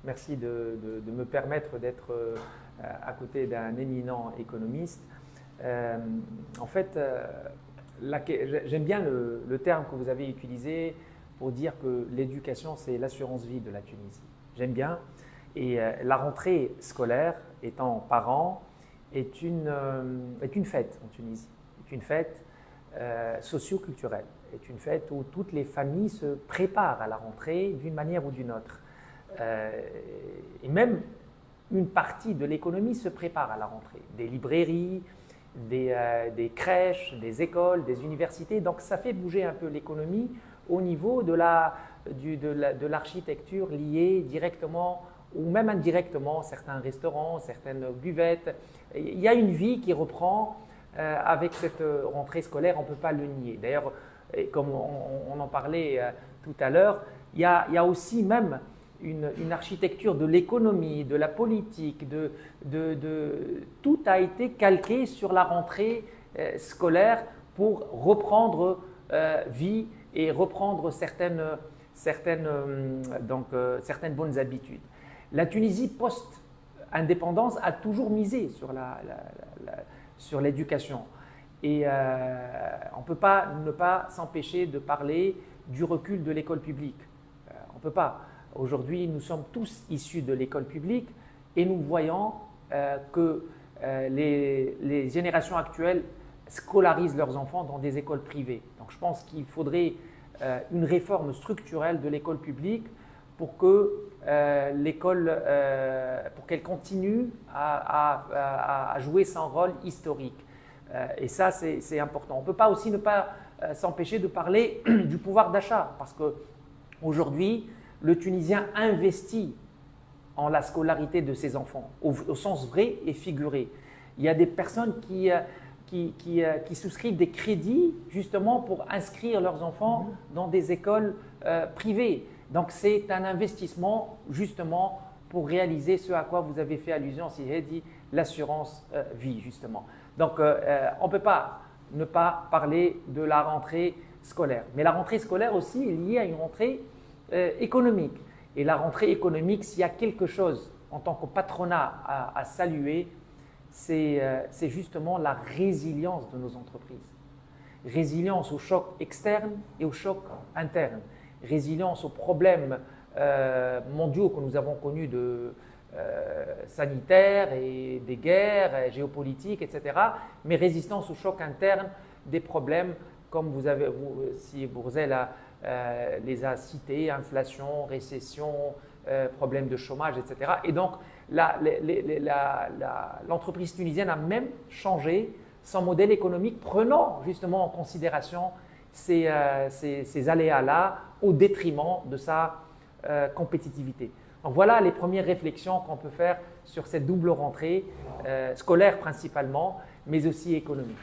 Merci de me permettre d'être à côté d'un éminent économiste. En fait, j'aime bien le terme que vous avez utilisé pour dire que l'éducation, c'est l'assurance vie de la Tunisie. J'aime bien. Et la rentrée scolaire, étant parent, est une fête en Tunisie. Est une fête socio-culturelle. Est une fête où toutes les familles se préparent à la rentrée d'une manière ou d'une autre. Et même une partie de l'économie se prépare à la rentrée. Des librairies, des crèches, des écoles, des universités. Donc ça fait bouger un peu l'économie au niveau de l'architecture liée directement ou même indirectement, certains restaurants, certaines buvettes. Il y a une vie qui reprend avec cette rentrée scolaire, on ne peut pas le nier. D'ailleurs, comme on en parlait tout à l'heure, il y a aussi même une architecture de l'économie, de la politique, tout a été calqué sur la rentrée scolaire pour reprendre vie et reprendre certaines bonnes habitudes. La Tunisie post-indépendance a toujours misé sur l'éducation. Et on ne peut pas ne pas s'empêcher de parler du recul de l'école publique. On ne peut pas. Aujourd'hui, nous sommes tous issus de l'école publique et nous voyons que les générations actuelles scolarisent leurs enfants dans des écoles privées. Donc je pense qu'il faudrait une réforme structurelle de l'école publique pour que pour qu'elle continue à jouer son rôle historique. Et ça, c'est important. On ne peut pas aussi ne pas s'empêcher de parler du pouvoir d'achat parce qu'aujourd'hui, le Tunisien investit en la scolarité de ses enfants, au sens vrai et figuré. Il y a des personnes qui souscrivent des crédits justement pour inscrire leurs enfants dans des écoles privées. Donc c'est un investissement justement pour réaliser ce à quoi vous avez fait allusion, Sihedi, l'assurance vie justement. Donc on ne peut pas ne pas parler de la rentrée scolaire. Mais la rentrée scolaire aussi est liée à une rentrée économique. Et la rentrée économique, s'il y a quelque chose en tant que patronat à saluer, c'est justement la résilience de nos entreprises. Résilience aux chocs externes et aux chocs internes. Résilience aux problèmes mondiaux que nous avons connus sanitaires et des guerres géopolitiques, etc. Mais résistance aux chocs internes des problèmes comme si Bourzel les a cités, inflation, récession, problèmes de chômage, etc. Et donc, l'entreprise tunisienne a même changé son modèle économique, prenant justement en considération ces aléas-là au détriment de sa compétitivité. Donc voilà les premières réflexions qu'on peut faire sur cette double rentrée, scolaire principalement, mais aussi économique.